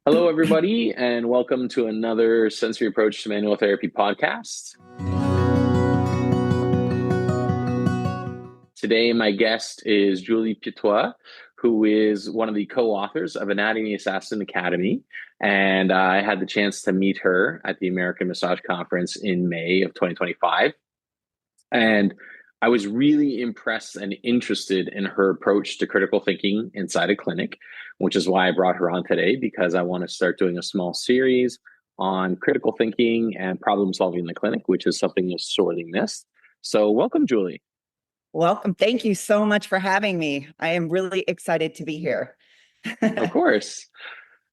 Hello, everybody, and welcome to another Sensory Approach to Manual Therapy podcast. Today, my guest is Julie Pitois, who is one of the co-authors of Anatomy Assassin Academy. And I had the chance to meet her at the American Massage Conference in May of 2025. And I was really impressed and interested in her approach to critical thinking inside a clinic, which is why I brought her on today, because I want to start doing a small series on critical thinking and problem solving in the clinic, which is something that's sorely missed. So, welcome, Julie. Welcome. Thank you so much for having me. I am really excited to be here. Of course.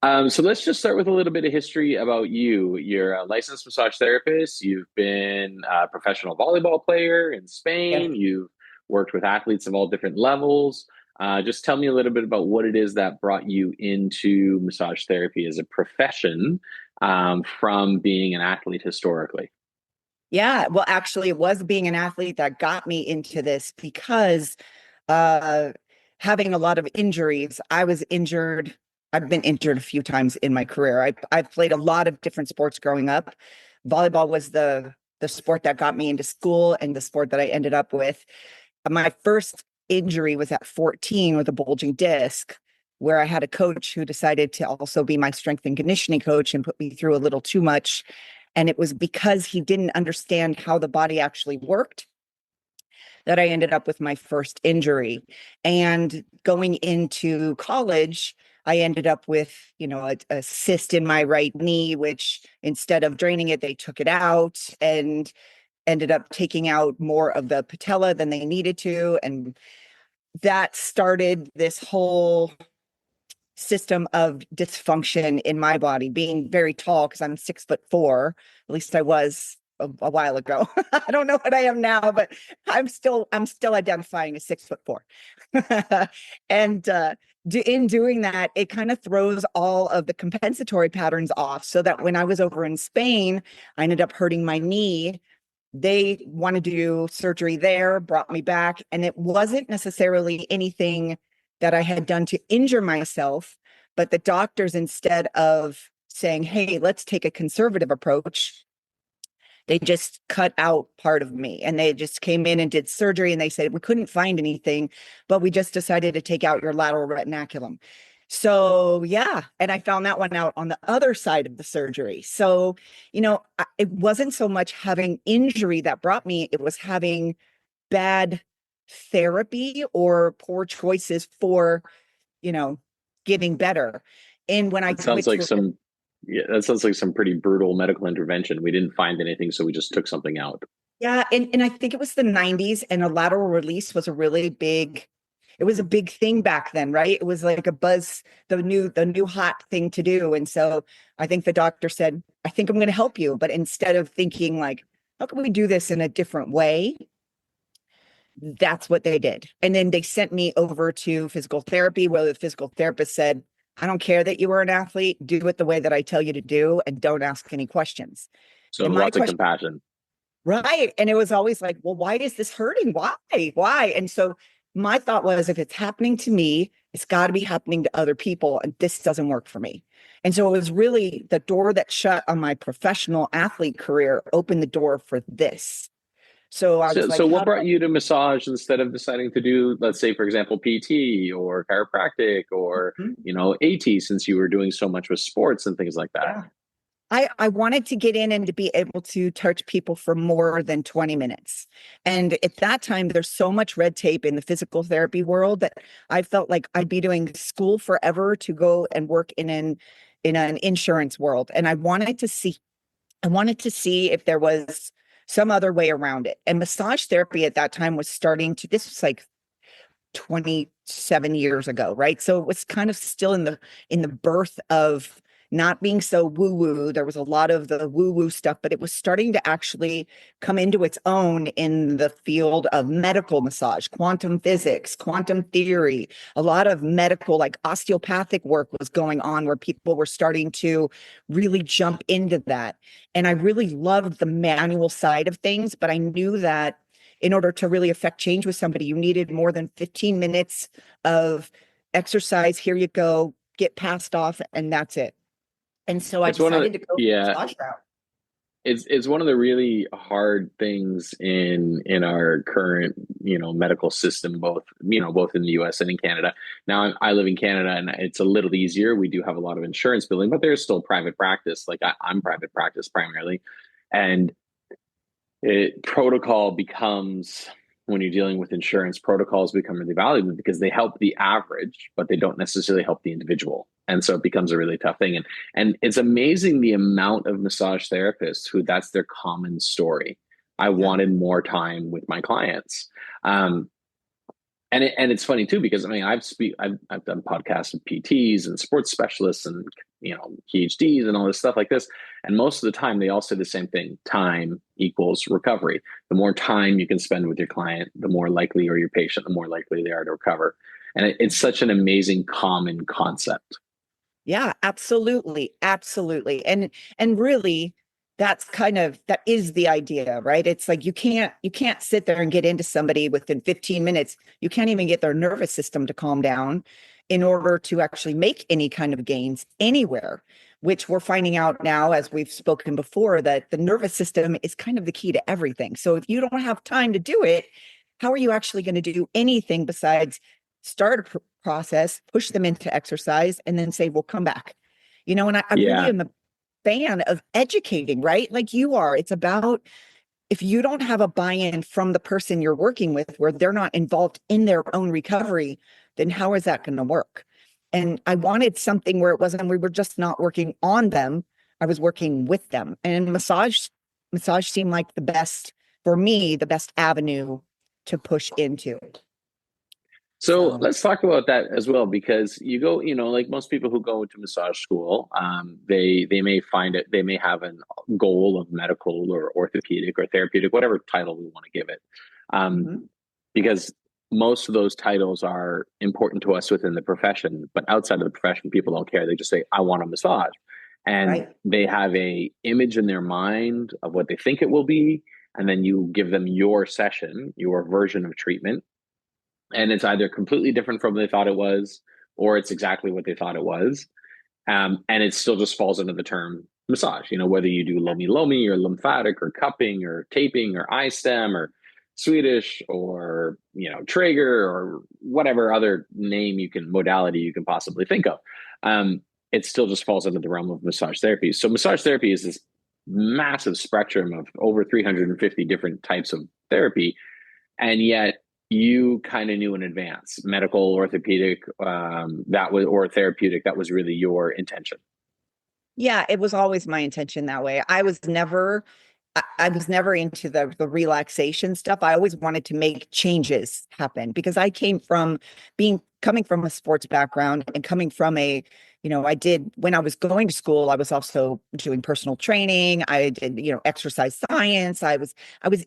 So let's just start with a little bit of history about you. You're a licensed massage therapist. You've been a professional volleyball player in Yes. Spain. You've worked with athletes of all different levels. Just tell me a little bit about what it is that brought you into massage therapy as a profession from being an athlete historically. Yeah. Well, actually, it was being an athlete that got me into this because uh, having a lot of injuries, I was injured. I've been injured a few times in my career. I've played a lot of different sports growing up. Volleyball was the sport that got me into school and the sport that I ended up with. My first injury was at 14 with a bulging disc, where I had a coach who decided to also be my strength and conditioning coach and put me through a little too much. And it was because he didn't understand how the body actually worked that I ended up with my first injury. And going into college, I ended up with, a cyst in my right knee, which instead of draining it, they took it out and ended up taking out more of the patella than they needed to. And that started this whole system of dysfunction in my body, being very tall because I'm 6'4". At least I was a while ago. I don't know what I am now, but I'm still identifying as 6'4". And in doing that, it kind of throws all of the compensatory patterns off, so that when I was over in Spain, I ended up hurting my knee. They wanted to do surgery there, brought me back, and it wasn't necessarily anything that I had done to injure myself, but the doctors, instead of saying, hey, let's take a conservative approach, they just cut out part of me, and they just came in and did surgery, and they said, we couldn't find anything, but we just decided to take out your lateral retinaculum. So yeah, and I found that one out on the other side of the surgery. So, it wasn't so much having injury that brought me, it was having bad therapy or poor choices for, you know, getting better. And when I That sounds went like through, some, yeah, that sounds like some pretty brutal medical intervention. We didn't find anything, so we just took something out. yeah, and I think it was the 90s, and a lateral release was a really big, it was a big thing back then, right? It was like a buzz, the new hot thing to do. And so I think the doctor said, I think I'm going to help you. But instead of thinking like, how can we do this in a different way? That's what they did. And then they sent me over to physical therapy, where the physical therapist said, I don't care that you were an athlete, do it the way that I tell you to do, and don't ask any questions. So And my lots of question, compassion. right. And it was always like, well, why is this hurting? Why? Why? And so my thought was, if it's happening to me, it's got to be happening to other people. And this doesn't work for me. And so it was really the door that shut on my professional athlete career opened the door for this. So I was So, like, so how what do brought you to massage instead of deciding to do, let's say, for example, PT or chiropractic or, I? AT, since you were doing so much with sports and things like that? Yeah. I wanted to get in and to be able to touch people for more than 20 minutes. And at that time, there's so much red tape in the physical therapy world that I felt like I'd be doing school forever to go and work in an insurance world. And I wanted to see if there was some other way around it. And massage therapy at that time was starting to, this was like 27 years ago, right? So it was kind of still in the birth of not being so woo woo. There was a lot of the woo woo stuff, but it was starting to actually come into its own in the field of medical massage, quantum physics, quantum theory. A lot of medical, like osteopathic work was going on, where people were starting to really jump into that. And I really loved the manual side of things, but I knew that in order to really affect change with somebody, you needed more than 15 minutes of exercise. Here you go, get passed off, and that's it. And so I It's one of the, decided to go the yeah, massage route. it's one of the really hard things in our current, medical system, both in the US and in Canada. Now I live in Canada and it's a little easier. We do have a lot of insurance billing, but there's still private practice. Like I'm private practice primarily. And protocol becomes, when you're dealing with insurance, protocols become really valuable because they help the average, but they don't necessarily help the individual. And so it becomes a really tough thing. And it's amazing the amount of massage therapists who that's their common story. I Yeah. wanted more time with my clients. And it's funny too because I mean I've done podcasts with PTs and sports specialists and PhDs and all this stuff like this, and most of the time they all say the same thing: time equals recovery. The more time you can spend with your client, the more likely, or your patient, the more likely they are to recover. And it's such an amazing common concept. Yeah, absolutely. Absolutely. And really that is the idea, right? It's like you can't sit there and get into somebody within 15 minutes. You can't even get their nervous system to calm down in order to actually make any kind of gains anywhere, which we're finding out now, as we've spoken before, that the nervous system is kind of the key to everything. So if you don't have time to do it, how are you actually going to do anything besides start a process, push them into exercise, and then say, well, come back. And I really Yeah, am a fan of educating, right? Like you are. It's about, if you don't have a buy-in from the person you're working with where they're not involved in their own recovery, then how is that going to work? And I wanted something where it wasn't, we were just not working on them. I was working with them. And massage seemed like the best, for me, the best avenue to push into. so So, let's talk about that as well, because you go, like most people who go into massage school, they may find it, they may have a goal of medical or orthopedic or therapeutic, whatever title we want to give it, mhm, because most of those titles are important to us within the profession, but outside of the profession, people don't care. They just say, "I want a massage," and right. they have a image in their mind of what they think it will be, and then you give them your session, your version of treatment, and it's either completely different from what they thought it was, or it's exactly what they thought it was. And it still just falls under the term massage, whether you do lomi lomi or lymphatic or cupping or taping or eye stem or Swedish or, Traeger or whatever other modality you can possibly think of. It still just falls under the realm of massage therapy. So massage therapy is this massive spectrum of over 350 different types of therapy, and yet you kind of knew in advance, medical, orthopedic, that was, or therapeutic, that was really your intention. Yeah, it was always my intention that way. I was never into the relaxation stuff. I always wanted to make changes happen because I came from coming from a sports background and coming from I did, when I was going to school, I was also doing personal training. I did, exercise science. I was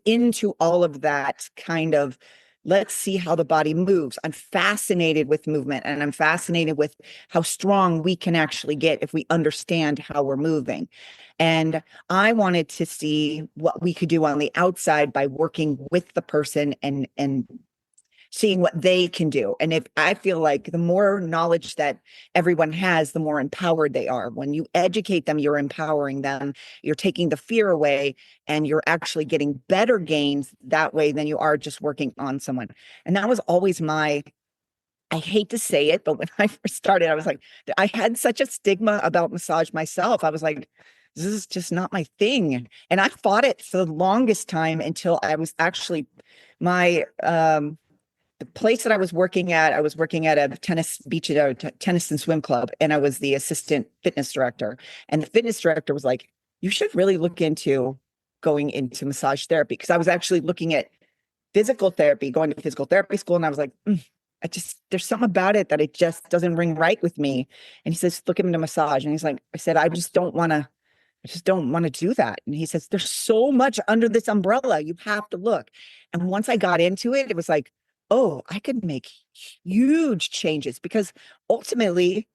into all of that kind of, let's see how the body moves. I'm fascinated with movement and I'm fascinated with how strong we can actually get if we understand how we're moving. And I wanted to see what we could do on the outside by working with the person and seeing what they can do. And if I feel like the more knowledge that everyone has, the more empowered they are. When you educate them, you're empowering them, you're taking the fear away, and you're actually getting better gains that way than you are just working on someone. And that was always I hate to say it, but when I first started, I was like, I had such a stigma about massage myself. I was like, this is just not my thing. And I fought it for the longest time until I was actually my the place that I was working at a tennis and swim club, and I was the assistant fitness director. And the fitness director was like, you should really look into going into massage therapy. Because I was actually looking at physical therapy, going to physical therapy school, and I was like, there's something about it that it just doesn't ring right with me. And he says, look into massage. And he's like, I said, I just don't want to do that. And he says, there's so much under this umbrella. You have to look. And once I got into it, it was like, oh, I could make huge changes because ultimately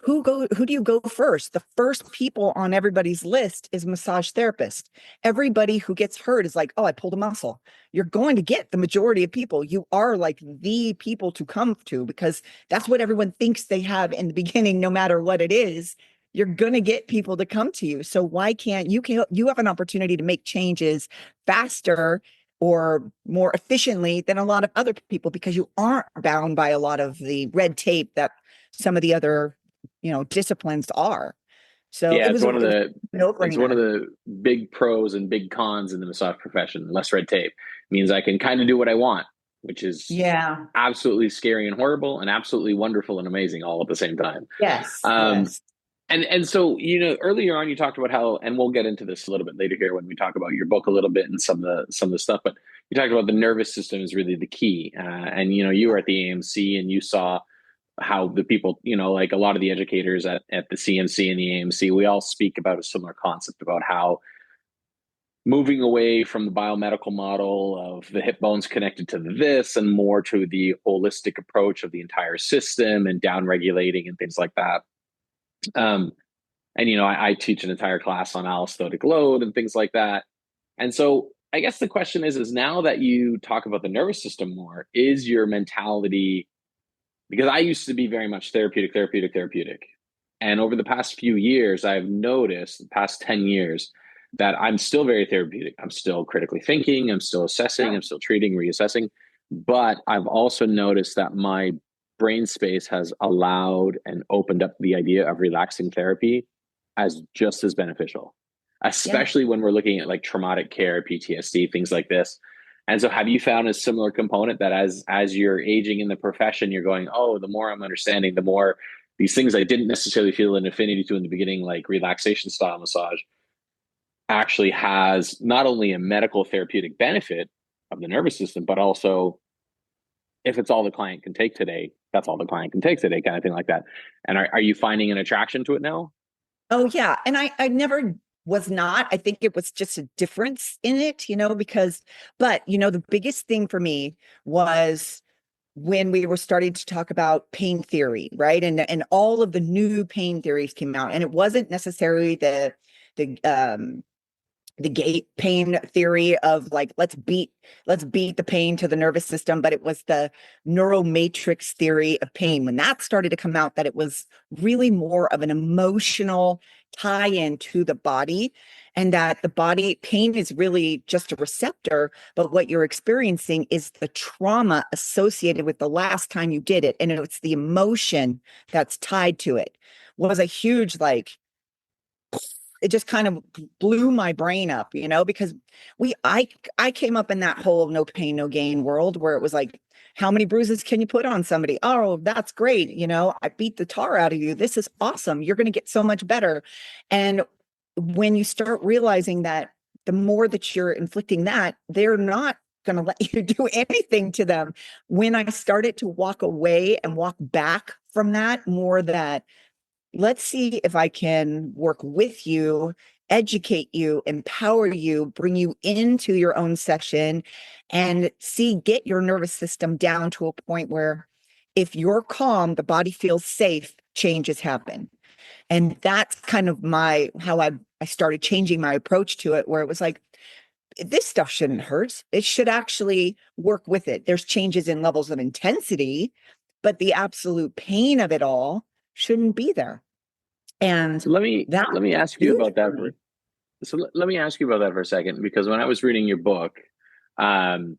who do you go first? The first people on everybody's list is massage therapist. Everybody who gets hurt is like, oh, I pulled a muscle. You're going to get the majority of people. You are like the people to come to because that's what everyone thinks they have in the beginning, no matter what it is. You're going to get people to come to you. So why can't you have an opportunity to make changes faster or more efficiently than a lot of other people because you aren't bound by a lot of the red tape that some of the other disciplines are. So Yeah, it was a it's one of no-brainer. the big pros and big cons in the massage profession. Less red tape means I can kind of do what I want, which is Yeah. absolutely scary and horrible and absolutely wonderful and amazing all at the same time. Yes. Um, Yes. and so, earlier on you talked about how, and we'll get into this a little bit later here when we talk about your book a little bit and some of the stuff, but you talked about the nervous system is really the key. And you were at the AMC and you saw how the people, like a lot of the educators at the CMC and the AMC, we all speak about a similar concept about how moving away from the biomedical model of the hip bones connected to this and more to the holistic approach of the entire system and down regulating and things like that. Um, and I teach an entire class on allostatic load and things like that. And so I guess the question is now that you talk about the nervous system more, is your mentality, because I used to be very much therapeutic, therapeutic, therapeutic. And over the past few years, I've noticed, the past 10 years, that I'm still very therapeutic. I'm still critically thinking, I'm still assessing, Yeah. I'm still treating, reassessing. But I've also noticed that my brain space has allowed and opened up the idea of relaxing therapy as just as beneficial, Yeah. especially when we're looking at like traumatic care, PTSD, things like this. And so have you found a similar component that as you're aging in the profession, you're going, oh, the more I'm understanding, the more these things I didn't necessarily feel an affinity to in the beginning, like relaxation style massage, actually has not only a medical therapeutic benefit of the nervous system, but also if it's all the client can take today, that's all the client can take today, kind of thing like that. And are you finding an attraction to it now? Oh, yeah. And I never was not. I think it was just a difference in it, but the biggest thing for me was when we were starting to talk about pain theory, right? And all of the new pain theories came out. And it wasn't necessarily the the gate pain theory of like let's beat the pain to the nervous system, but it was the neuromatrix theory of pain when that started to come out, that it was really more of an emotional tie-in to the body, and that the body pain is really just a receptor, but what you're experiencing is the trauma associated with the last time you did it, and it's the emotion that's tied to it. Was a huge, like, it just kind of blew my brain up, because I came up in that whole no pain, no gain world where it was like, how many bruises can you put on somebody? Oh, that's great. I beat the tar out of you. This is awesome. You're going to get so much better. And when you start realizing that the more that you're inflicting that, they're not going to let you do anything to them. When I started to walk away and walk back from that, more that let's see if I can work with you, educate you, empower you, bring you into your own session, and get your nervous system down to a point where if you're calm, the body feels safe, changes happen. And that's kind of how I started changing my approach to it, where it was like, this stuff shouldn't hurt. It should actually work with it. There's changes in levels of intensity, but the absolute pain of it all shouldn't be there. And Let me that's let me ask you huge about for that me. let me ask you about that for a second, because when I was reading your book, um,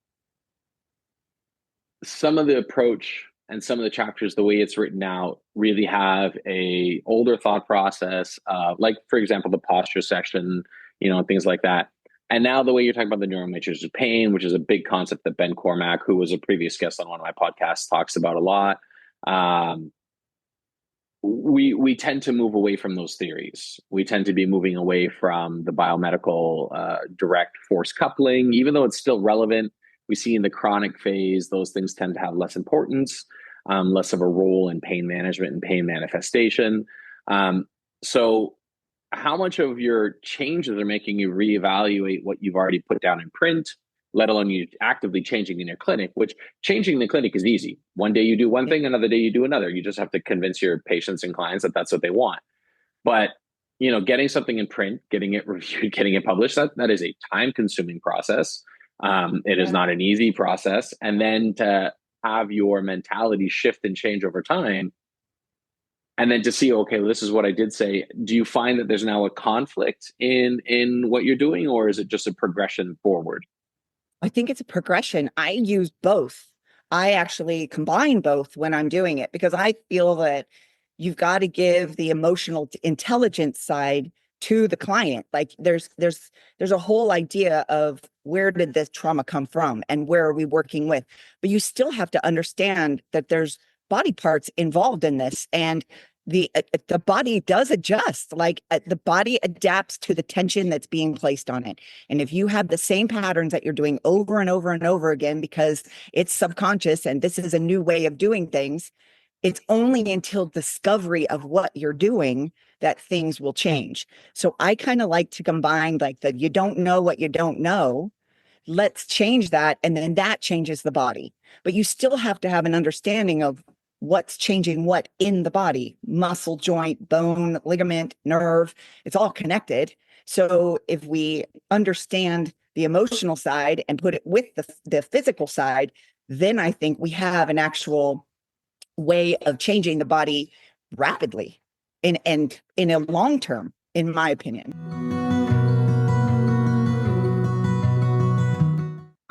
some of the approach and some of the chapters, the way it's written out, really have a older thought process, like for example, the posture section, things like that. And now the way you're talking about the neuromatrix of pain, which is a big concept that Ben Cormack, who was a previous guest on one of my podcasts, talks about a lot. Um, we tend to move away from those theories. We tend to be moving away from the biomedical direct force coupling, even though it's still relevant. We see in the chronic phase, those things tend to have less importance, less of a role in pain management and pain manifestation. Um, so, how much of your changes are making you reevaluate what you've already put down in print let alone you actively changing in your clinic, which changing the clinic is easy. One day you do one thing, another day you do another. You just have to convince your patients and clients that that's what they want. But, getting something in print, getting it reviewed, getting it published, that is a time consuming process. It is not an easy process. And then to have your mentality shift and change over time, and then to see, okay, this is what I did say. Do you find that there's now a conflict in what you're doing, or is it just a progression forward? I think it's a progression. I use both. I actually combine both when I'm doing it because I feel that you've got to give the emotional intelligence side to the client. Like there's a whole idea of where did this trauma come from and where are we working with? But you still have to understand that there's body parts involved in this, and the body does adjust. Like the body adapts to the tension that's being placed on it. And if you have the same patterns that you're doing over and over and over again because it's subconscious and this is a new way of doing things, it's only until discovery of what you're doing that things will change. So I kind of like to combine like the you don't know what you don't know. Let's change that. And then that changes the body. But you still have to have an understanding of what's changing what in the body: muscle, joint, bone, ligament, nerve. It's all connected. So if we understand the emotional side and put it with the physical side, then I think we have an actual way of changing the body rapidly and in a long term, in my opinion.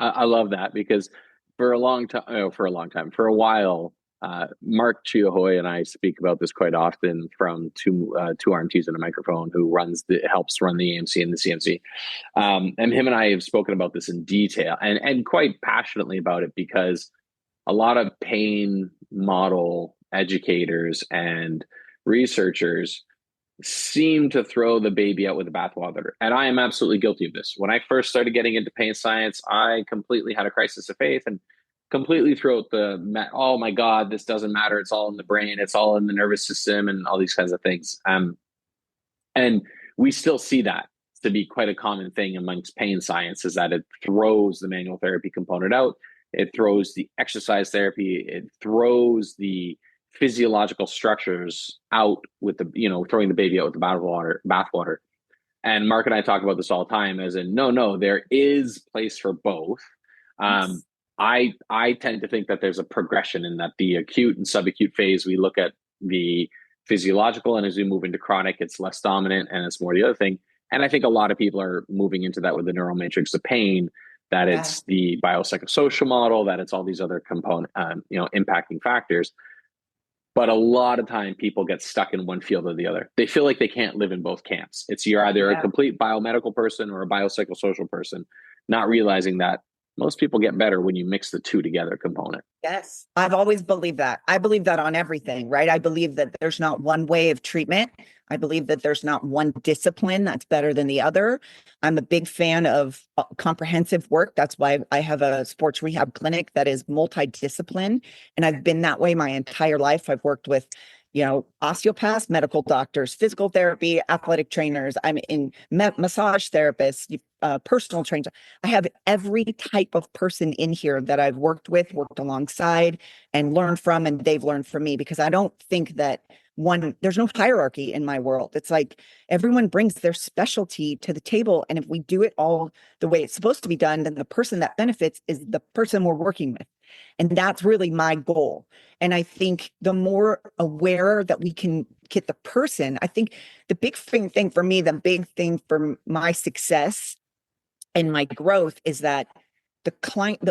I love that because for a long time, for a while, Mark Chiahoy and I speak about this quite often from two arm T's and a microphone, who helps run the AMC and the CMC. And him and I have spoken about this in detail and quite passionately about it, because a lot of pain model educators and researchers seem to throw the baby out with the bathwater. And I am absolutely guilty of this. When I first started getting into pain science, I completely had a crisis of faith and completely threw out oh my God, this doesn't matter. It's all in the brain. It's all in the nervous system and all these kinds of things. And we still see that to be quite a common thing amongst pain science, is that it throws the manual therapy component out. It throws the exercise therapy. It throws the physiological structures out with throwing the baby out with the bathwater. And Mark and I talk about this all the time, as in, no, there is place for both. Yes. I tend to think that there's a progression in that the acute and subacute phase, we look at the physiological, and as we move into chronic, it's less dominant and it's more the other thing. And I think a lot of people are moving into that with the neural matrix of pain, that it's the biopsychosocial model, that it's all these other component, impacting factors. But a lot of time people get stuck in one field or the other. They feel like they can't live in both camps. You're either a complete biomedical person or a biopsychosocial person, not realizing that most people get better when you mix the two together component. Yes. I've always believed that. I believe that on everything, right? I believe that there's not one way of treatment. I believe that there's not one discipline that's better than the other. I'm a big fan of comprehensive work. That's why I have a sports rehab clinic that is multidiscipline. And I've been that way my entire life. I've worked with osteopaths, medical doctors, physical therapy, athletic trainers. I'm in massage therapists, personal trainers. I have every type of person in here that I've worked with, worked alongside, and learned from, and they've learned from me, because I don't think that there's no hierarchy in my world. It's like everyone brings their specialty to the table. And if we do it all the way it's supposed to be done, then the person that benefits is the person we're working with. And that's really my goal. And I think the more aware that we can get the person, I think the big thing for me, the big thing for my success and my growth is that the client,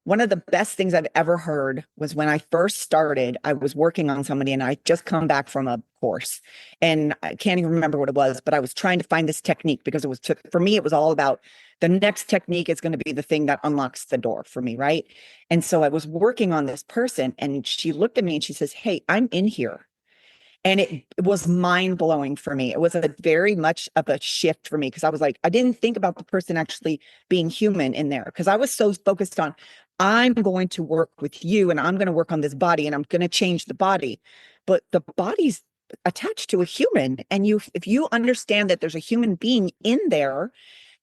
one of the best things I've ever heard was when I first started, I was working on somebody and I just come back from a course and I can't even remember what it was, but I was trying to find this technique because for me, it was all about the next technique is going to be the thing that unlocks the door for me. Right. And so I was working on this person and she looked at me and she says, "Hey, I'm in here." And it was mind blowing for me. It was a very much of a shift for me because I was like, I didn't think about the person actually being human in there because I was so focused on, I'm going to work with you and I'm going to work on this body and I'm going to change the body. But the body's attached to a human. And if you understand that there's a human being in there,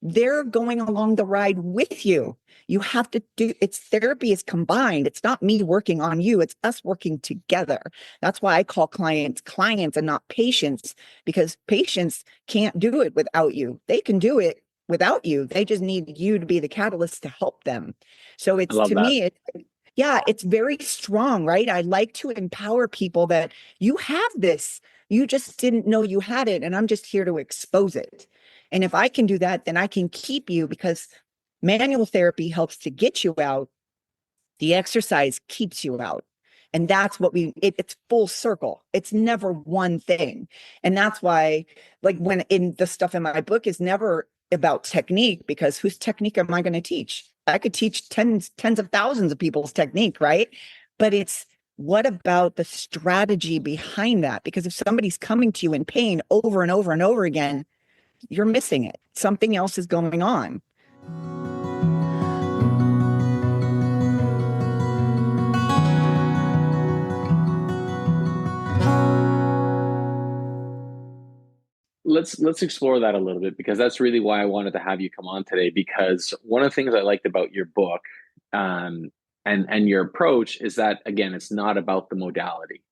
they're going along the ride with you. You have to do it's therapy is combined. It's not me working on you, it's us working together. That's why I call clients clients and not patients, because patients can't do it without you. They can do it without you. They just need you to be the catalyst to help them. So I it's love to that. me, yeah, it's very strong, right? I like to empower people that you have this. You just didn't know you had it, and I'm just here to expose it. And if I can do that, then I can keep you, because manual therapy helps to get you out. The exercise keeps you out. And that's what it's full circle. It's never one thing. And that's why, like, when in the stuff in my book is never about technique, because whose technique am I going to teach? I could teach tens of thousands of people's technique, right? But it's what about the strategy behind that? Because if somebody's coming to you in pain over and over and over again, you're missing it. Something else is going on. Let's explore that a little bit, because that's really why I wanted to have you come on today. Because one of the things I liked about your book, um, and your approach, is that, again, it's not about the modality.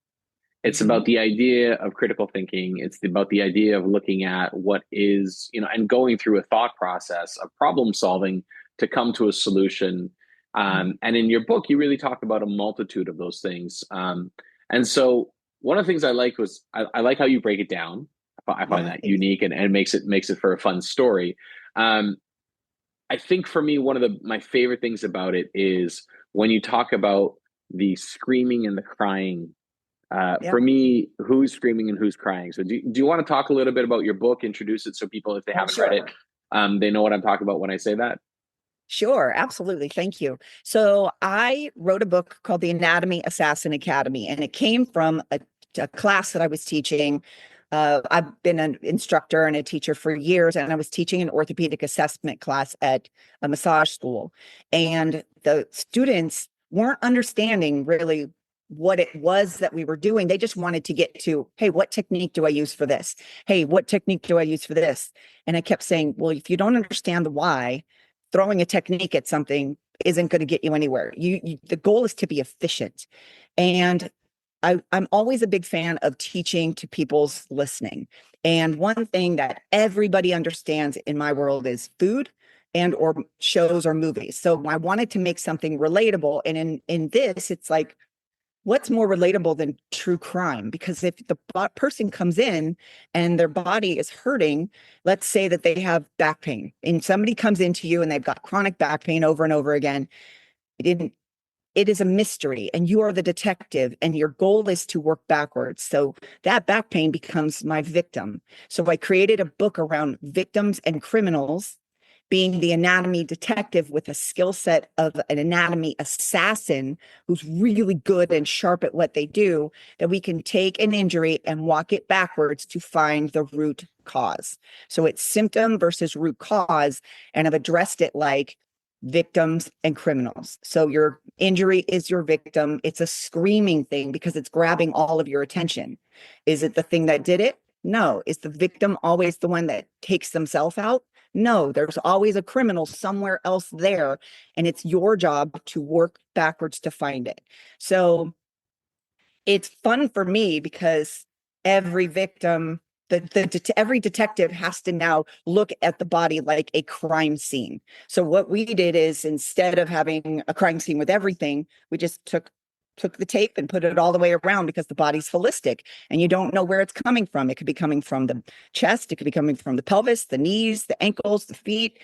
It's Mhm. about the idea of critical thinking. It's about the idea of looking at what is, and going through a thought process of problem solving to come to a solution. And in your book, you really talk about a multitude of those things. And so one of the things I like was I like how you break it down. I find Yeah, that thank you. unique, and makes it for a fun story. Um, I think for me, one of my favorite things about it is when you talk about the screaming and the crying. Yeah. For me, who's screaming and who's crying? So do you want to talk a little bit about your book, introduce it so people, if they Oh, haven't read it, sure. they know what I'm talking about when I say that? Sure, absolutely. Thank you. So I wrote a book called The Anatomy Assassin Academy, and it came from a class that I was teaching. I've been an instructor and a teacher for years, and I was teaching an orthopedic assessment class at a massage school. And the students weren't understanding really what it was that we were doing. They just wanted to get to, hey, what technique do I use for this? Hey, what technique do I use for this? And I kept saying, well, if you don't understand the why, throwing a technique at something isn't going to get you anywhere. The goal is to be efficient. And I'm always a big fan of teaching to people's listening. And one thing that everybody understands in my world is food and or shows or movies. So I wanted to make something relatable. And in this, it's like, what's more relatable than true crime? Because if the person comes in and their body is hurting, let's say that they have back pain, and somebody comes into you and they've got chronic back pain over and over again. It didn't. It is a mystery, and you are the detective, and your goal is to work backwards. So that back pain becomes my victim. So I created a book around victims and criminals, being the anatomy detective with a skill set of an anatomy assassin who's really good and sharp at what they do, that we can take an injury and walk it backwards to find the root cause. So it's symptom versus root cause. And I've addressed it like victims and criminals. So your injury is your victim. It's a screaming thing because it's grabbing all of your attention. Is it the thing that did it? No. Is the victim always the one that takes themselves out? No, there's always a criminal somewhere else there, and it's your job to work backwards to find it. So it's fun for me because every victim, every detective has to now look at the body like a crime scene. So what we did is, instead of having a crime scene with everything, we just took the tape and put it all the way around, because the body's holistic and you don't know where it's coming from. It could be coming from the chest, it could be coming from the pelvis, the knees, the ankles, the feet,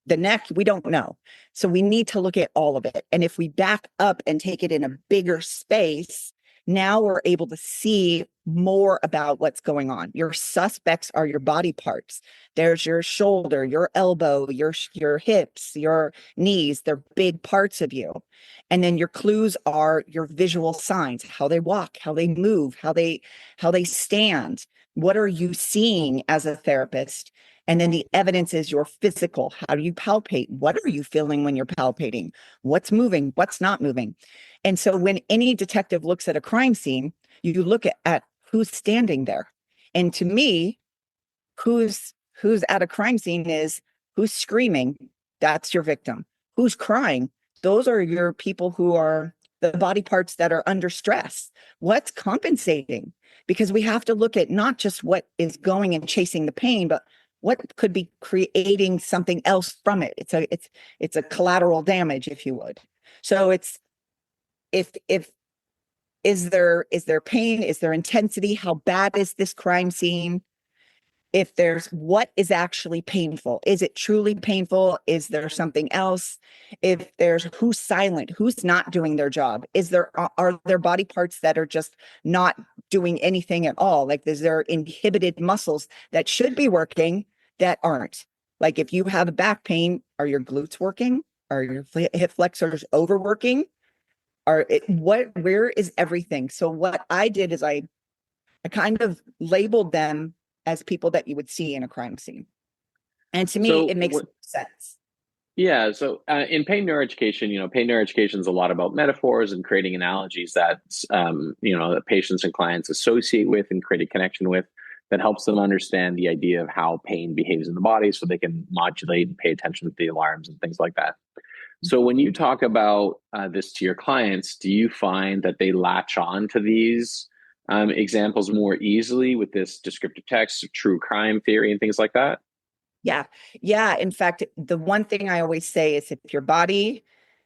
the neck. We don't know. So we need to look at all of it. And if we back up and take it in a bigger space, now we're able to see more about what's going on. Your suspects are your body parts. There's your shoulder, your elbow, your hips, your knees. They're big parts of you. And then your clues are your visual signs, how they walk, how they move, how they stand. What are you seeing as a therapist? And then the evidence is your physical. How do you palpate? What are you feeling when you're palpating? What's moving? What's not moving? And so when any detective looks at a crime scene, you look at who's standing there. And to me, who's at a crime scene is Who's screaming? That's your victim. Who's crying? Those are your people who are the body parts that are under stress. What's compensating? Because we have to look at not just what is going and chasing the pain, but what could be creating something else from it. It's a collateral damage, if you would. So it's if is there pain? Is there intensity? How bad is this crime scene? If there's what is actually painful, is it truly painful? Is there something else? If there's who's silent, who's not doing their job, are there body parts that are just not doing anything at all? Like, is there inhibited muscles that should be working that aren't? Like, if you have a back pain, are your glutes working? Are your hip flexors overworking? Where is everything? So what I did is I kind of labeled them as people that you would see in a crime scene. And to me, So it makes sense. yeah, so in pain neuroeducation, pain neuroeducation is a lot about metaphors and creating analogies that that patients and clients associate with and create a connection with, that helps them understand the idea of how pain behaves in the body, so they can modulate and pay attention to the alarms and things like that. So when you talk about this to your clients, do you find that they latch on to these examples more easily with this descriptive text, true crime theory, and things like that? Yeah. Yeah. In fact, the one thing I always say is if your body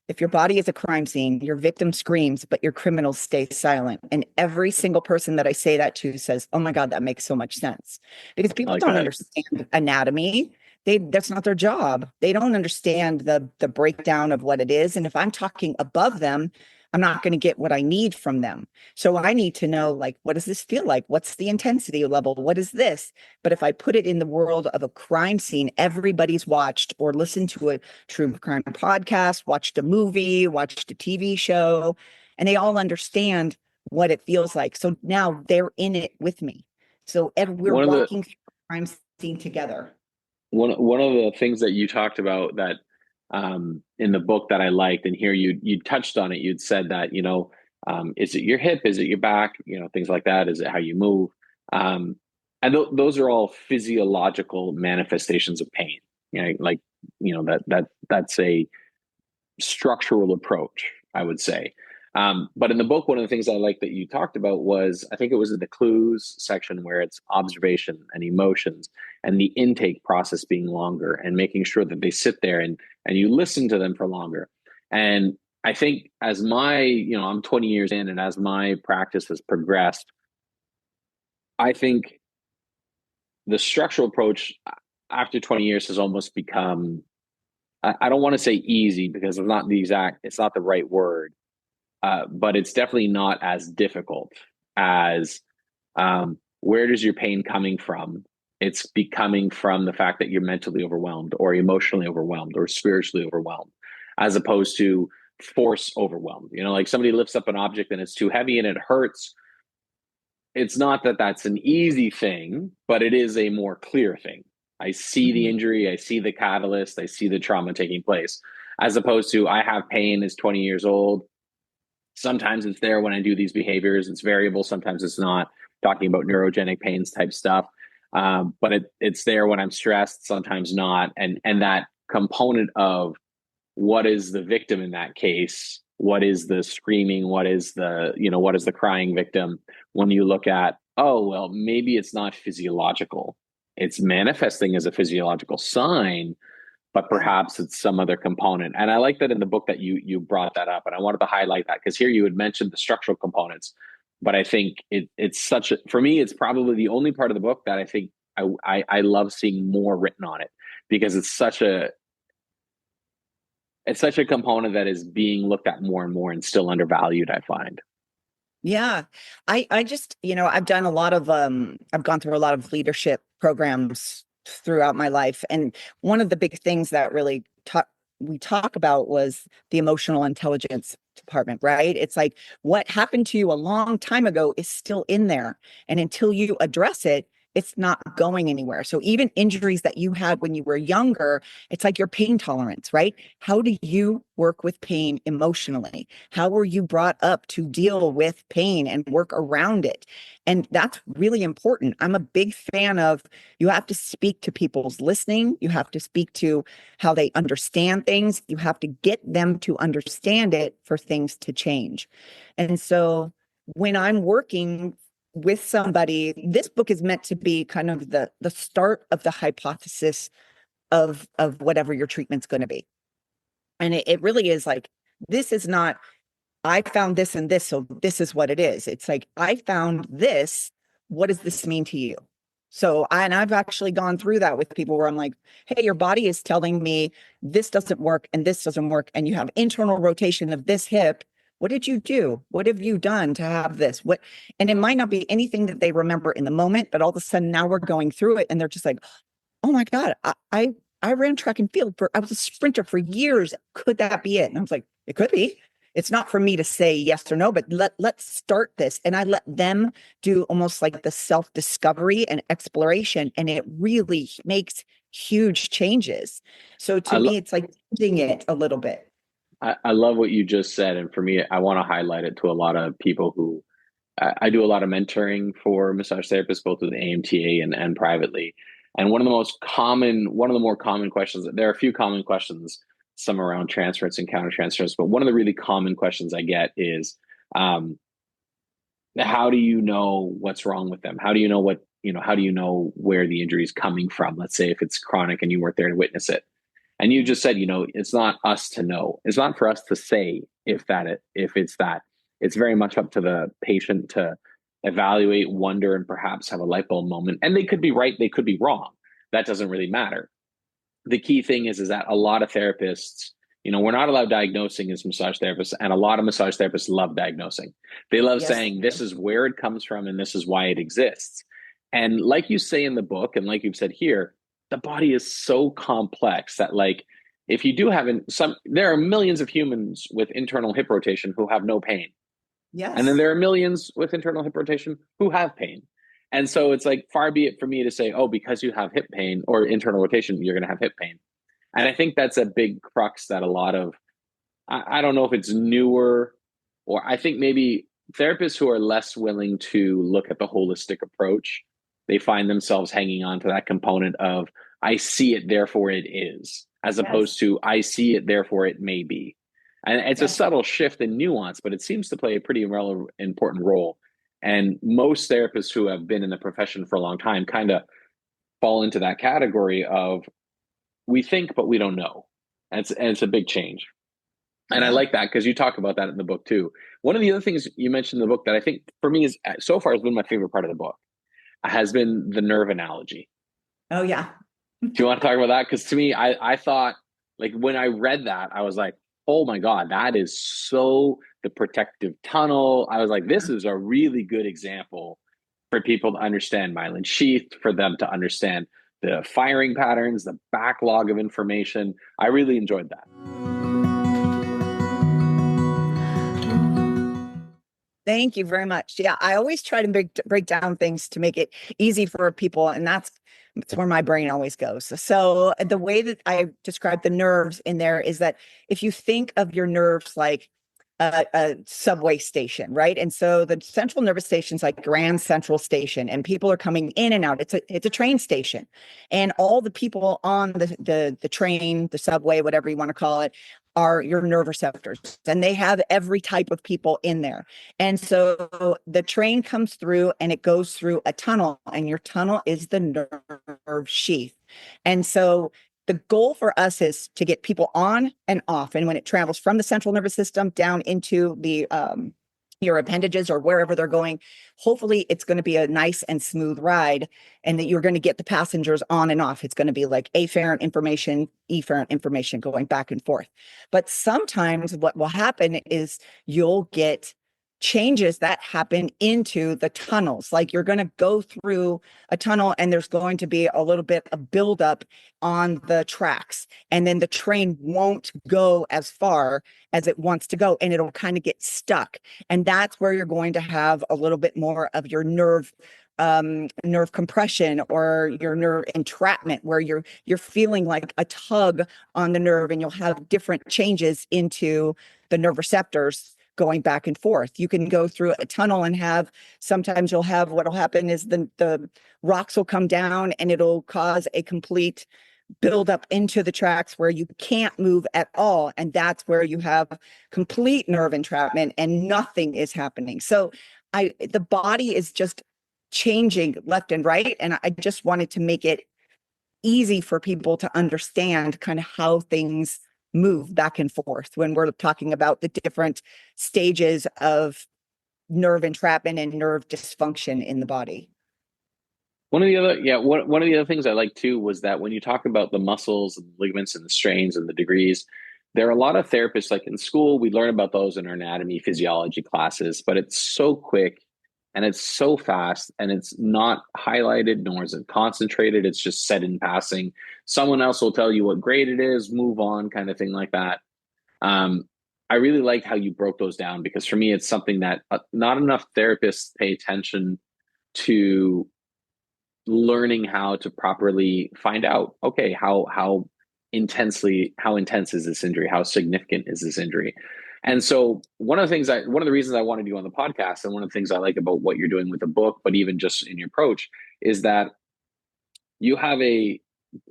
is a crime scene, your victim screams, but your criminals stay silent. And every single person that I say that to says, "Oh my God, that makes so much sense." Because I people like don't that. understand anatomy. That's not their job. They don't understand the breakdown of what it is. And if I'm talking above them, I'm not going to get what I need from them. So I need to know, like, what does this feel like? What's the intensity level? What is this? But if I put it in the world of a crime scene, everybody's watched or listened to a true crime podcast, watched a movie, watched a TV show, and they all understand what it feels like. So now they're in it with me. So we're One of the walking through the crime scene together. one of the things that you talked about that in the book that I liked, and here you touched on it. You'd said that is it your hip? Is it your back? Things like that. Is it how you move? Um, and those are all physiological manifestations of pain. Like that's a structural approach, I would say. But in the book, one of the things I like that you talked about was, I think it was in the clues section, where it's observation and emotions and the intake process being longer, and making sure that they sit there and you listen to them for longer. And I think as I'm 20 years in, and as my practice has progressed, I think the structural approach after 20 years has almost become, I don't want to say easy, because it's not the right word, but it's definitely not as difficult as, where does your pain coming from? It's becoming from the fact that you're mentally overwhelmed, or emotionally overwhelmed, or spiritually overwhelmed, as opposed to force overwhelmed. Like somebody lifts up an object and it's too heavy and it hurts. It's not that that's an easy thing, but it is a more clear thing. I see the Mhm. injury, I see the catalyst, I see the trauma taking place, as opposed to I have pain, is 20 years old. Sometimes it's there when I do these behaviors. It's variable. Sometimes it's not. Talking about neurogenic pains type stuff, but it's there when I'm stressed. Sometimes not. And that component of what is the victim in that case? What is the screaming? What is the crying victim? When you look at, oh well, maybe it's not physiological. It's manifesting as a physiological sign, but Yeah. perhaps it's some other component. And I like that in the book that you brought that up, and I wanted to highlight that, because here you had mentioned the structural components, but I think it's such a, for me, it's probably the only part of the book that I think I love seeing more written on it, because it's such a component that is being looked at more and more, and still undervalued, I find. Yeah. I just, I've done a lot of I've gone through a lot of leadership programs throughout my life. And one of the big things that really we talk about was the emotional intelligence department, right? It's like what happened to you a long time ago is still in there. And until you address it, it's not going anywhere. So even injuries that you had when you were younger, it's like your pain tolerance, right? How do you work with pain emotionally? How were you brought up to deal with pain and work around it? And that's really important. I'm a big fan of, you have to speak to people's listening. You have to speak to how they understand things. You have to get them to understand it for things to change. And so when I'm working with somebody, this book is meant to be kind of the start of the hypothesis of whatever your treatment's going to be. And it really is like, this is not, I found this and this, so this is what it is. It's like, I found this. What does this mean to you? So, and I've actually gone through that with people where I'm like, hey, your body is telling me this doesn't work and this doesn't work, and you have internal rotation of this hip. What did you do? What have you done to have this? What? And it might not be anything that they remember in the moment, but all of a sudden now we're going through it and they're just like, oh my God, I ran track and field I was a sprinter for years. Could that be it? And I was like, it could be. It's not for me to say yes or no, but let's start this. And I let them do almost like the self-discovery and exploration. And it really makes huge changes. So to I, me, lo- it's like changing it a little bit. I love what you just said. And for me, I want to highlight it to a lot of people who I do a lot of mentoring for massage therapists, both with AMTA and privately. And one of the more common questions, there are a few common questions, some around transference and countertransference, but one of the really common questions I get is, um, how do you know what's wrong with them? How do you know how do you know where the injury is coming from? Let's say if it's chronic and you weren't there to witness it. And you just said, it's not us to know. It's not for us to say if it's that. It's very much up to the patient to evaluate, wonder, and perhaps have a light bulb moment. And they could be right, they could be wrong. That doesn't really matter. The key thing is that a lot of therapists, we're not allowed diagnosing as massage therapists, and a lot of massage therapists love diagnosing. They love Yes. saying this is where it comes from and this is why it exists. And like you say in the book, and like you've said here, the body is so complex that, like, if you do have there are millions of humans with internal hip rotation who have no pain. And then Yes. there are millions with internal hip rotation who have pain. And so it's like, far be it for me to say, oh, because you have hip pain or internal rotation, you're going to have hip pain. And I think that's a big crux that a lot of, I don't know if it's newer, or I think maybe therapists who are less willing to look at the holistic approach, they find themselves hanging on to that component of, I see it, therefore it is, as opposed Yes. to, I see it, therefore it may be. And it's a Yes. subtle shift in nuance, but it seems to play a pretty important role. And most therapists who have been in the profession for a long time kind of fall into that category of, we think, but we don't know. And it's a big change. And I Yeah. like that because you talk about that in the book too. One of the other things you mentioned in the book that I think for me is so far has been my favorite part of the book has been the nerve analogy. Oh, yeah. Do you want to talk about that? Because to me, I thought, like, when I read that, I was like, oh my God, that is so the protective tunnel. I was like, this is a really good example for people to understand myelin sheath, for them to understand the firing patterns, the backlog of information. I really enjoyed that. Thank you very much. Yeah, I always try to break down things to make it easy for people, and that's where my brain always goes. So the way that I describe the nerves in there is that if you think of your nerves like a subway station, right? And so the central nervous station is like Grand Central Station, and people are coming in and out. It's a train station, and all the people on the train, the subway, whatever you want to call it, are your nerve receptors, and they have every type of people in there. And so the train comes through and it goes through a tunnel, and your tunnel is the nerve sheath. And so the goal for us is to get people on and off. And when it travels from the central nervous system down into the your appendages or wherever they're going, hopefully it's going to be a nice and smooth ride, and that you're going to get the passengers on and off. It's going to be like afferent information, efferent information going back and forth. But sometimes what will happen is you'll get changes that happen into the tunnels. Like you're going to go through a tunnel and there's going to be a little bit of buildup on the tracks. And then the train won't go as far as it wants to go, and it'll kind of get stuck. And that's where you're going to have a little bit more of your nerve nerve compression or your nerve entrapment, where you're feeling like a tug on the nerve, and you'll have different changes into the nerve receptors going back and forth. You can go through a tunnel and have, sometimes you'll have, what'll happen is the rocks will come down and it'll cause a complete build up into the tracks where you can't move at all. And that's where you have complete nerve entrapment and nothing is happening. So the body is just changing left and right. And I just wanted to make it easy for people to understand kind of how things move back and forth when we're talking about the different stages of nerve entrapment and nerve dysfunction in the body. One of the other, yeah, one of the other things I like too was that when you talk about the muscles and the ligaments and the strains and the degrees, there are a lot of therapists, like in school, we learn about those in our anatomy, physiology classes, but it's so quick and it's so fast and it's not highlighted, nor is it concentrated. It's just said in passing. Someone else will tell you what grade it is, move on, kind of thing like that. I really like how you broke those down, because for me, it's something that not enough therapists pay attention to, learning how to properly find out, okay, how intense is this injury? How significant is this injury? And so one of the reasons I wanted you on the podcast, and one of the things I like about what you're doing with the book, but even just in your approach, is that you have a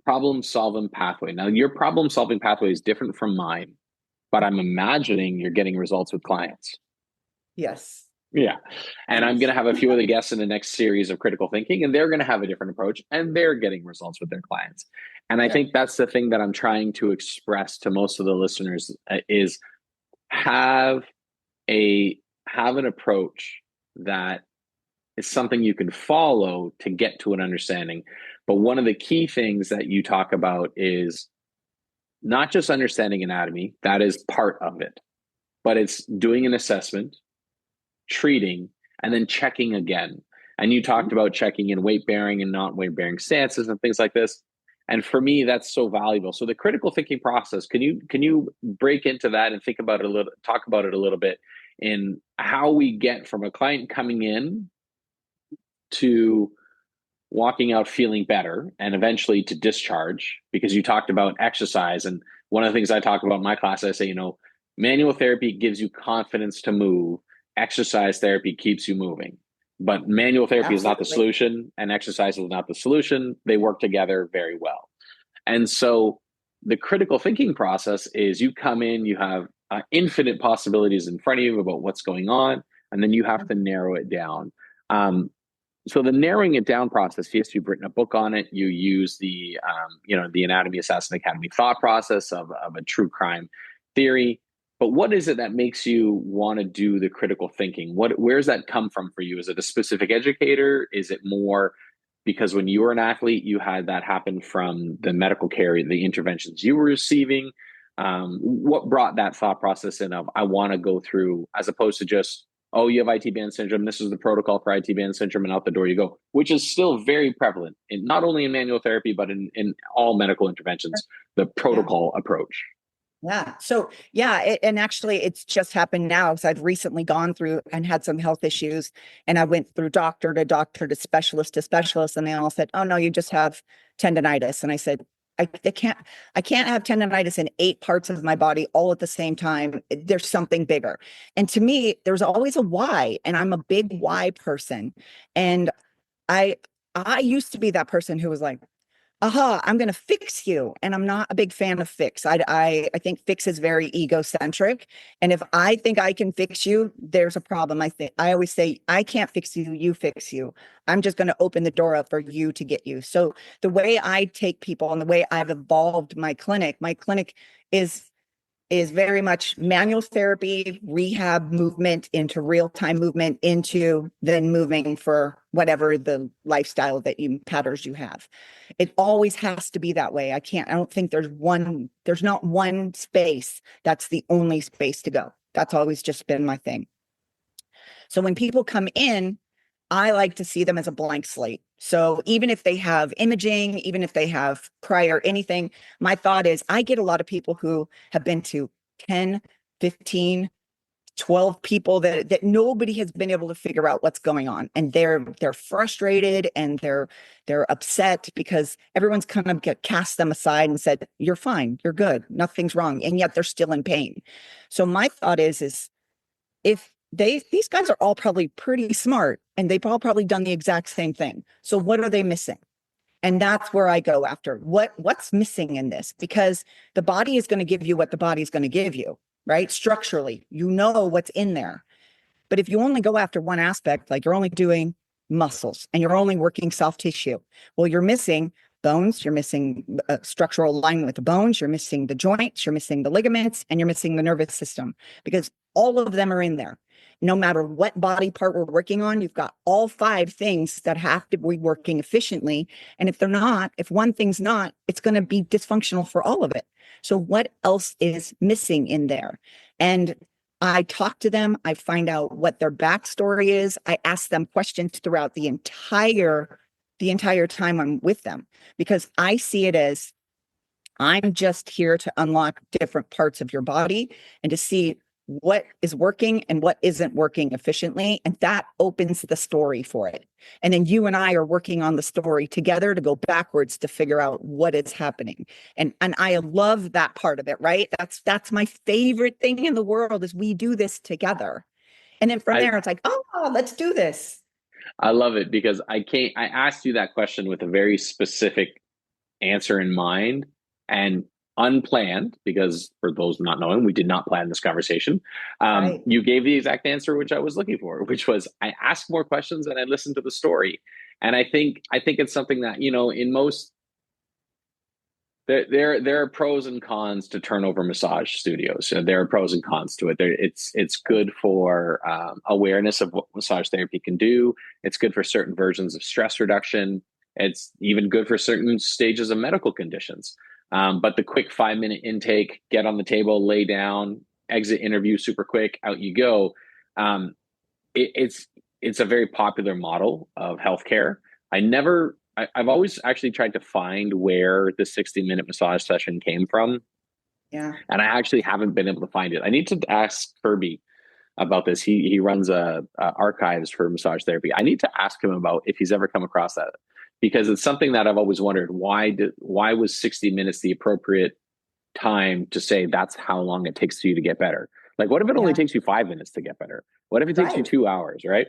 problem solving pathway. Now, your problem solving pathway is different from mine, but I'm imagining you're getting results with clients. Yes. Yeah. And I'm going to have a few of the guests in the next series of critical thinking, and they're going to have a different approach, and they're getting results with their clients. And I think that's the thing that I'm trying to express to most of the listeners, is have an approach that is something you can follow to get to an understanding. But one of the key things that you talk about is not just understanding anatomy, that is part of it, but it's doing an assessment, treating, and then checking again. And you talked about checking in weight bearing and not weight bearing stances and things like this. And for me, that's so valuable. So the critical thinking process, can you break into that and talk about it a little bit, in how we get from a client coming in to walking out feeling better and eventually to discharge? Because you talked about exercise, and one of the things I talk about in my class, I say, manual therapy gives you confidence to move. Exercise therapy keeps you moving. But manual therapy is not the solution, and exercise is not the solution. They work together very well. And so the critical thinking process is, you come in, you have infinite possibilities in front of you about what's going on, and then you have to narrow it down. So the narrowing it down process, yes, you've written a book on it. You use the Anatomy Assassin Academy thought process of a true crime theory. But what is it that makes you want to do the critical thinking? Where's that come from for you? Is it a specific educator? Is it more because when you were an athlete, you had that happen from the medical care, the interventions you were receiving? What brought that thought process in of, I want to go through, as opposed to just, oh, you have IT band syndrome, this is the protocol for IT band syndrome, and out the door you go, which is still very prevalent, not only in manual therapy, but in all medical interventions, the protocol approach. Yeah. So, and actually it's just happened now, because I've recently gone through and had some health issues, and I went through doctor to specialist, and they all said, oh no, you just have tendonitis. And I said, I can't have tendonitis in 8 parts of my body all at the same time. There's something bigger. And to me, there's always a why, and I'm a big why person. And I used to be that person who was like, I'm going to fix you. And I'm not a big fan of fix. I think fix is very egocentric. And if I think I can fix you, there's a problem. I always say, I can't fix you, you fix you. I'm just going to open the door up for you to get you. So the way I take people and the way I've evolved my clinic is very much manual therapy, rehab movement into real-time movement, into then moving for whatever the lifestyle patterns you have. It always has to be that way. I don't think there's not one space that's the only space to go. That's always just been my thing. So when people come in, I like to see them as a blank slate. So even if they have imaging, even if they have prior anything, my thought is, I get a lot of people who have been to 10, 15, 12 people that nobody has been able to figure out what's going on, and they're frustrated and they're upset because everyone's kind of cast them aside and said, you're fine, you're good, nothing's wrong, and yet they're still in pain. So my thought is if these guys are all probably pretty smart and they've all probably done the exact same thing, so what are they missing? And that's where I go after what's missing in this, because the body is going to give you what the body's going to give you, right? Structurally, you know what's in there. But if you only go after one aspect, like you're only doing muscles and you're only working soft tissue, well, you're missing bones, you're missing structural alignment with the bones, you're missing the joints, you're missing the ligaments, and you're missing the nervous system, because all of them are in there. No matter what body part we're working on, you've got all five things that have to be working efficiently. And if they're not, if one thing's not, it's going to be dysfunctional for all of it. So what else is missing in there? And I talk to them. I find out what their backstory is. I ask them questions throughout the entire time I'm with them, because I see it as I'm just here to unlock different parts of your body and to see what is working and what isn't working efficiently. And that opens the story for it. And then you and I are working on the story together to go backwards to figure out what is happening. And I love that part of it, right? That's my favorite thing in the world, is we do this together. And then from I, there, it's like, oh, let's do this. I love it because I asked you that question with a very specific answer in mind and unplanned, because for those not knowing, we did not plan this conversation. Right. You gave the exact answer which I was looking for, which was I asked more questions and I listened to the story. And I think it's something that, in most there are pros and cons to turnover massage studios. So there are pros and cons to it. It's good for awareness of what massage therapy can do. It's good for certain versions of stress reduction. It's even good for certain stages of medical conditions. But the quick 5-minute intake, get on the table, lay down, exit interview super quick, out you go. Um, it's a very popular model of healthcare. I've always actually tried to find where the 60-minute massage session came from. Yeah. And I actually haven't been able to find it. I need to ask Kirby about this. He runs archives for massage therapy. I need to ask him about if he's ever come across that, because it's something that I've always wondered. Why was 60 minutes the appropriate time to say that's how long it takes for you to get better? Like, what if it only Yeah. takes you 5 minutes to get better? What if it takes you Right. 2 hours, right?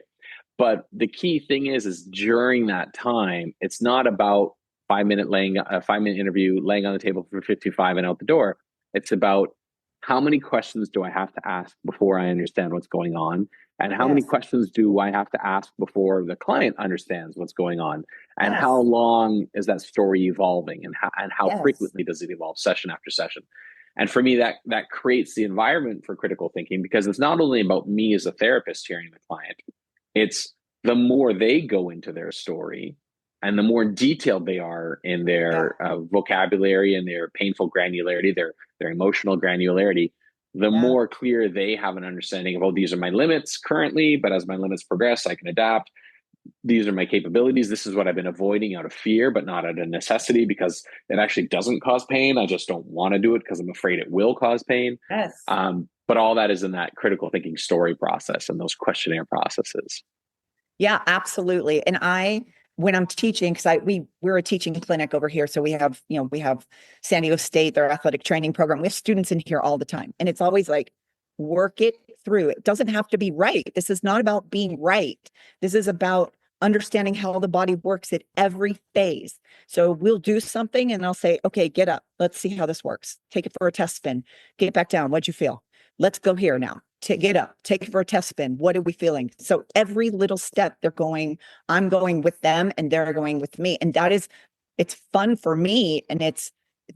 But the key thing is during that time, it's not about 5-minute laying a 5-minute interview, laying on the table for 55 and out the door. It's about how many questions do I have to ask before I understand what's going on? And how many Yes. questions do I have to ask before the client understands what's going on? And how Yes. long is that story evolving? And how Yes. frequently does it evolve session after session? And for me, that creates the environment for critical thinking, because it's not only about me as a therapist hearing the client, it's the more they go into their story and the more detailed they are in Yeah. their vocabulary and their painful granularity, their emotional granularity, the Yeah. more clear they have an understanding of, oh, these are my limits currently, but as my limits progress, I can adapt. These are my capabilities. This is what I've been avoiding out of fear, but not out of necessity, because it actually doesn't cause pain. I just don't want to do it because I'm afraid it will cause pain. Yes. But all that is in that critical thinking story process and those questionnaire processes. Yeah, absolutely. And when I'm teaching, because we're a teaching clinic over here, so we have San Diego State, their athletic training program. We have students in here all the time, and it's always like, work it through. It doesn't have to be right. This is not about being right. This is about understanding how the body works at every phase. So we'll do something, and I'll say, okay, get up. Let's see how this works. Take it for a test spin. Get back down. What'd you feel? Let's go here now. Get up, take it for a test spin. What are we feeling? So every little step I'm going with them and they're going with me. And it's fun for me. And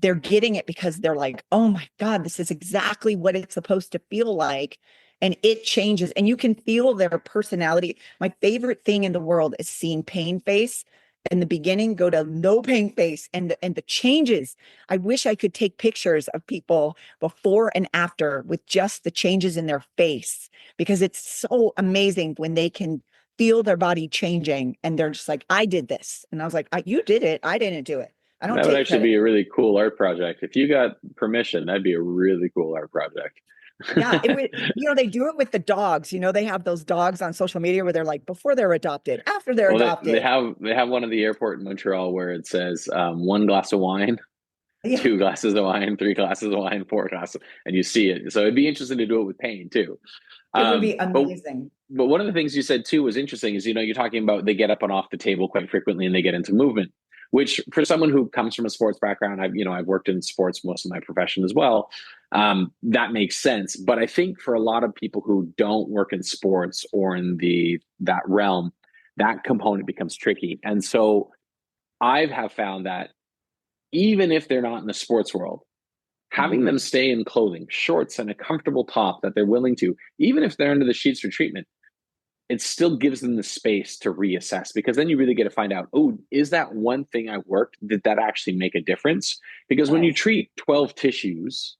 they're getting it because they're like, oh my God, this is exactly what it's supposed to feel like. And it changes, and you can feel their personality. My favorite thing in the world is seeing pain face in the beginning go to no pain face, and the changes. I wish I could take pictures of people before and after with just the changes in their face, because it's so amazing when they can feel their body changing and they're just like, I did this. And I was like, you did it. I didn't do it. I don't That would take actually credit. be a really cool art project. If you got permission, that'd be a really cool art project. Yeah, it would, they do it with the dogs. They have those dogs on social media where they're like before they're adopted, after they're Well, they adopted. have one at the airport in Montreal where it says one glass of wine, Yeah, two glasses of wine, three glasses of wine, four glasses, and you see it. So it'd be interesting to do it with pain too. it would be But amazing. one of the things you said too was interesting is you're talking about they get up and off the table quite frequently and they get into movement, which for someone who comes from a sports background, I've worked in sports most of my profession as well. That makes sense. But I think for a lot of people who don't work in sports or in that realm, that component becomes tricky. And so I have found that even if they're not in the sports world, having Mhm. them stay in clothing, shorts and a comfortable top that they're willing to, even if they're under the sheets for treatment, it still gives them the space to reassess because then you really get to find out, oh, is that one thing I worked? Did that actually make a difference? Because when you Yes. treat 12 tissues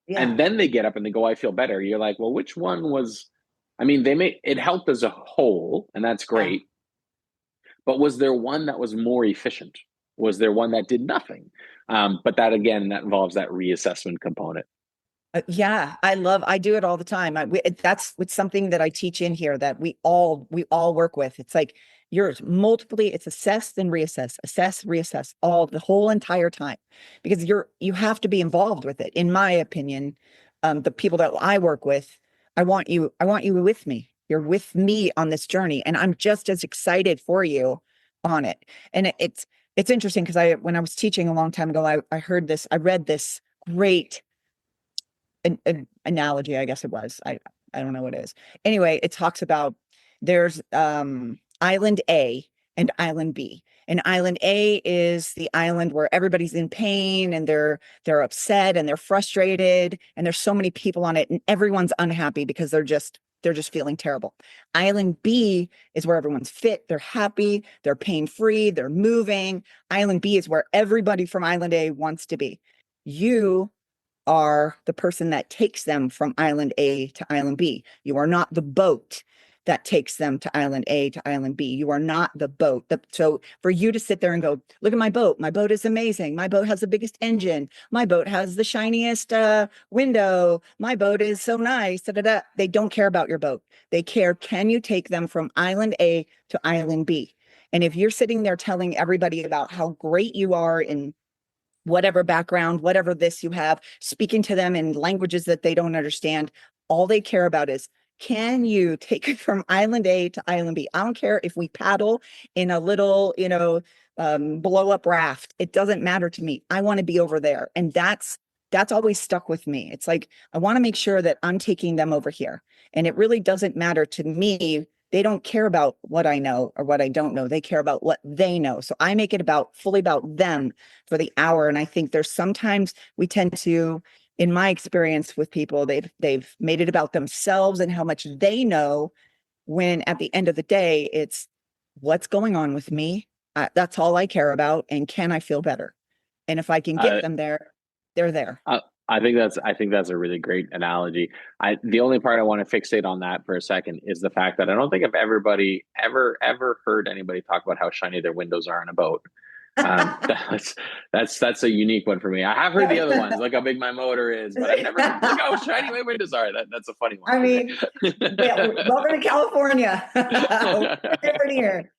Yeah. and then they get up and they go, I feel better, you're like, well, which one was, I mean, it helped as a whole, and that's Yeah. great. But was there one that was more efficient? Was there one that did nothing? But that again, that involves that reassessment component. Yeah, I do it all the time. That's it's something that I teach in here that we all work with. It's like yours multiply, it's assess, reassess all the whole entire time because you have to be involved with it. In my opinion, the people that I work with, I want you with me. You're with me on this journey, and I'm just as excited for you on it. And it's interesting because when I was teaching a long time ago, I read this great an analogy, I guess it was. I don't know what it is. Anyway, it talks about there's island A and island B. And island A is the island where everybody's in pain and they're upset and they're frustrated and there's so many people on it and everyone's unhappy because they're just feeling terrible. Island B is where everyone's fit, they're happy, they're pain-free, they're moving. Island B is where everybody from island A wants to be. You are the person that takes them from island A to island B. You are not the boat that takes them to island A to island B. You are not the boat. So for you to sit there and go, look at my boat. My boat is amazing. My boat has the biggest engine. My boat has the shiniest window. My boat is so nice. Da, da, da. They don't care about your boat. They care, can you take them from island A to island B? And if you're sitting there telling everybody about how great you are in whatever background, whatever this you have, speaking to them in languages that they don't understand. All they care about is, can you take it from island A to island B? I don't care if we paddle in a little, blow up raft. It doesn't matter to me. I want to be over there. And that's always stuck with me. It's like, I want to make sure that I'm taking them over here. And it really doesn't matter to me. They don't care about what I know or what I don't know. They care about what they know. So I make it fully about them for the hour. And I think there's sometimes we tend to, in my experience with people, they've made it about themselves and how much they know, when at the end of the day, it's what's going on with me. That's all I care about. And can I feel better? And if I can get Uh, them there, they're there. uh, I think that's a really great analogy. The only part I want to fixate on that for a second is the fact that I don't think I've ever heard anybody talk about how shiny their windows are in a boat. That's a unique one for me. I have heard the other ones, like how big my motor is, but I've never heard look how shiny my windows are. That's a funny one I for me. mean, yeah, welcome to California. We're different here.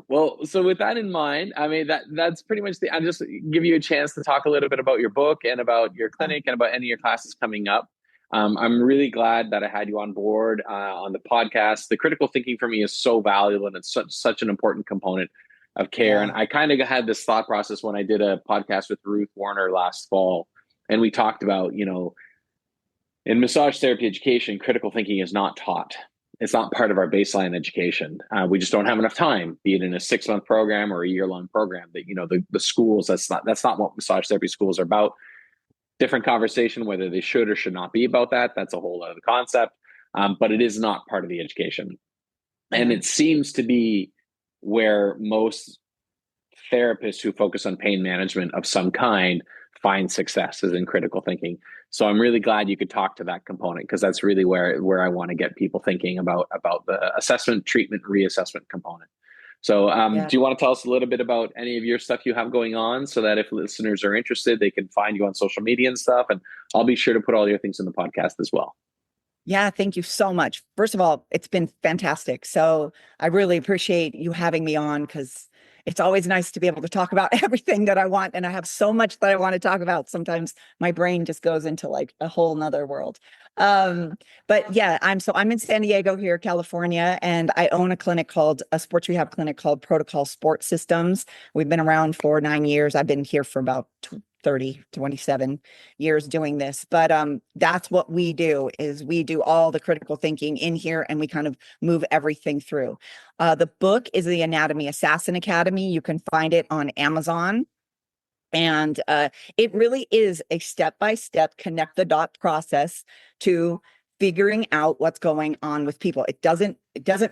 Well, so with that in mind, I mean that's pretty much I'll just give you a chance to talk a little bit about your book and about your clinic and about any of your classes coming up. I'm really glad that I had you on board on the podcast. The critical thinking for me is so valuable and it's such an important component of care. And Yeah. I kind of had this thought process when I did a podcast with Ruth Warner last fall, and we talked about in massage therapy education, critical thinking is not taught. It's not part of our baseline education. We just don't have enough time, be it in a 6-month program or a year-long program. That the schools, that's not what massage therapy schools are about. Different conversation whether they should or should not be about that. That's a whole other concept, but it is not part of the education. And Yeah. it seems to be where most therapists who focus on pain management of some kind find success is in critical thinking. So I'm really glad you could talk to that component because that's really where I want to get people thinking about the assessment, treatment, reassessment component. So, Yeah. do you want to tell us a little bit about any of your stuff you have going on so that if listeners are interested, they can find you on social media and stuff? And I'll be sure to put all your things in the podcast as well. Yeah, thank you so much. First of all, it's been fantastic. So I really appreciate you having me on because it's always nice to be able to talk about everything that I want. And I have so much that I want to talk about. Sometimes my brain just goes into like a whole nother world. But yeah, I'm in San Diego here, California, and I own a sports rehab clinic called Protocol Sports Systems. We've been around for 9 years. I've been here for about 27 years doing this, but that's what we do is we do all the critical thinking in here and we kind of move everything through. The book is the Anatomy Assassin Academy. You can find it on Amazon. And it really is a step-by-step connect the dot process to figuring out what's going on with people. It doesn't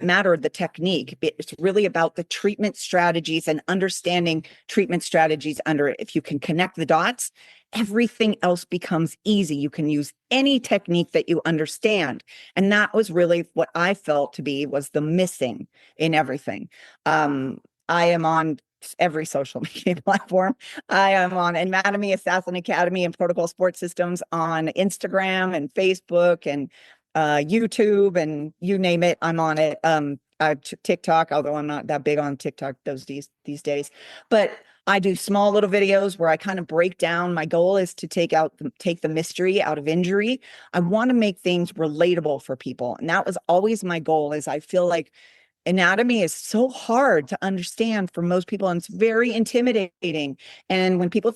matter the technique. It's really about the treatment strategies and understanding treatment strategies under it. If you can connect the dots, everything else becomes easy. You can use any technique that you understand. And that was really what I felt to be was the missing in everything. I am on every social media platform. I am on Anatomy Assassin Academy and Protocol Sports Systems on Instagram and Facebook and YouTube and you name it, I'm on it. TikTok, although I'm not that big on TikTok these days, but I do small little videos where I kind of break down. My goal is to take the mystery out of injury. I want to make things relatable for people, and that was always my goal. Is I feel like anatomy is so hard to understand for most people, and it's very intimidating. And when people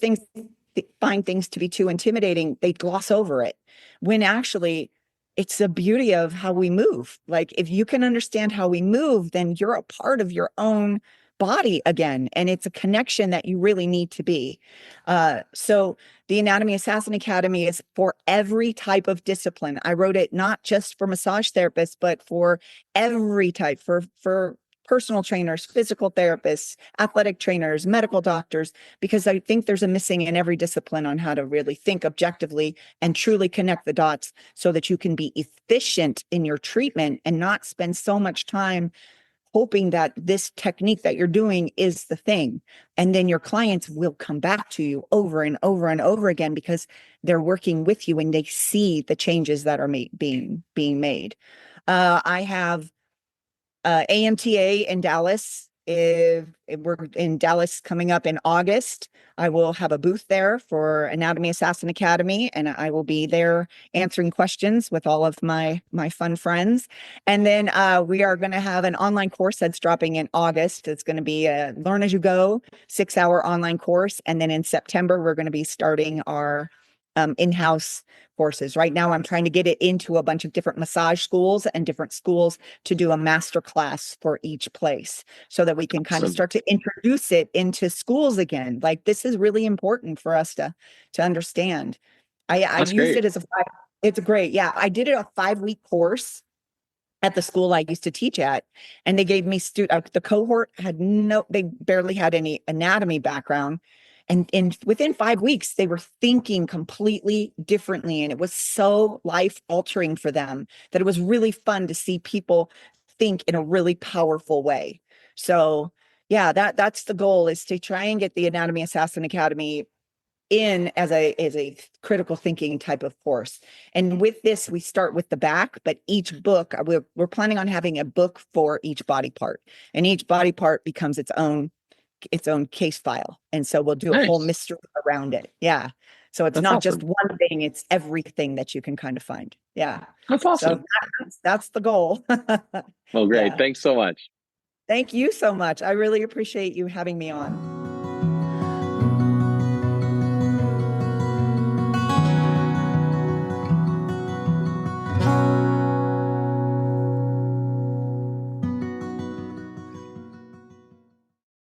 find things to be too intimidating, they gloss over it. When actually, it's the beauty of how we move. Like if you can understand how we move, then you're a part of your own body again, and it's a connection that you really need to be. So the Anatomy Assassin Academy is for every type of discipline. I wrote it not just for massage therapists, but for every type, for personal trainers, physical therapists, athletic trainers, medical doctors, because I think there's a missing in every discipline on how to really think objectively and truly connect the dots so that you can be efficient in your treatment and not spend so much time hoping that this technique that you're doing is the thing. And then your clients will come back to you over and over and over again because they're working with you and they see the changes that are being made. I have AMTA in Dallas. If we're in Dallas coming up in August, I will have a booth there for Anatomy Assassin Academy, and I will be there answering questions with all of my fun friends. And then we are going to have an online course that's dropping in August. It's going to be a learn as you go 6-hour online course, and then in September we're going to be starting our in-house courses. Right now, I'm trying to get it into a bunch of different massage schools and different schools to do a master class for each place so that we can kind of Awesome. start to introduce it into schools again. Like this is really important for us to understand. I That's used great. it it's great. Yeah. I did it a 5-week course at the school I used to teach at, and they gave me the cohort they barely had any anatomy background. And within 5 weeks, they were thinking completely differently. And it was so life altering for them that it was really fun to see people think in a really powerful way. So yeah, that's the goal, is to try and get the Anatomy Assassin Academy in as a critical thinking type of course. And with this, we start with the back, but each book, we're planning on having a book for each body part, and each body part becomes its own case file. And so we'll do a whole Nice. mystery around it. Yeah. So it's That's not just awesome. one thing, it's everything that you can kind of find. Yeah. That's So awesome. that's the goal. Well, great. Yeah. Thanks so much. Thank you so much. I really appreciate you having me on.